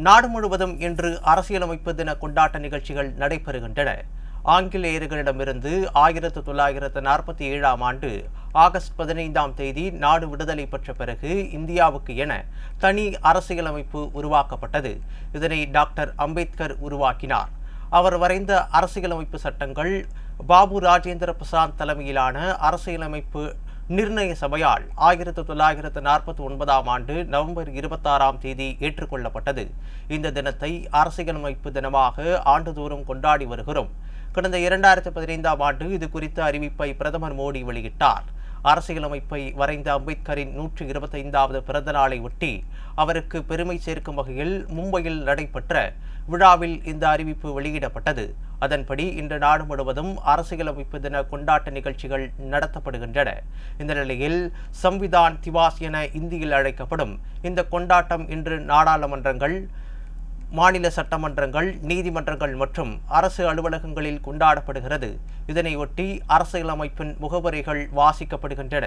நாடு முழுவதும் இன்று அரசியலமைப்பு தின கொண்டாட்ட நிகழ்ச்சிகள் நடைபெறுகின்றன. ஆங்கிலேயர்களிடமிருந்து 1947ஆம் ஆண்டு ஆகஸ்ட் 15ஆம் தேதி நாடு விடுதலை பெற்ற பிறகு இந்தியாவுக்கு என தனி அரசியலமைப்பு உருவாக்கப்பட்டது. இதனை டாக்டர் அம்பேத்கர் உருவாக்கினார். அவர் வரைந்த அரசியலமைப்பு சட்டங்கள் பாபு ராஜேந்திர பிரசாத் தலைமையிலான அரசியலமைப்பு நிர்ணய சபையால் 1949ஆம் ஆண்டு நவம்பர் 26ஆம் தேதி ஏற்றுக்கொள்ளப்பட்டது. இந்த தினத்தை அரசியலமைப்பு தினமாக ஆண்டுதோறும் கொண்டாடி வருகிறோம். கடந்த 2015ஆம் ஆண்டு இது குறித்த அறிவிப்பை பிரதமர் மோடி வெளியிட்டார். அரசியலமைப்பை வரைந்த அம்பேத்கரின் 125வது பிறந்த நாளை ஒட்டி அவருக்கு பெருமை சேர்க்கும் வகையில் மும்பையில் நடைபெற்ற விழாவில் இந்த அறிவிப்பு வெளியிடப்பட்டது. அதன்படி இன்று நாடு முழுவதும் அரசியலமைப்பு தின கொண்டாட்ட நிகழ்ச்சிகள் நடத்தப்படுகின்றன. இந்த நிலையில் சம்விதான் திவாஸ் என இந்தியில் அழைக்கப்படும் இந்த கொண்டாட்டம் இன்று நாடாளுமன்றங்கள், மாநில சட்டமன்றங்கள், நீதிமன்றங்கள் மற்றும் அரசு அலுவலகங்களில் கொண்டாடப்படுகிறது. இதனையொட்டி அரசியலமைப்பின் முகவரிகள் வாசிக்கப்படுகின்றன.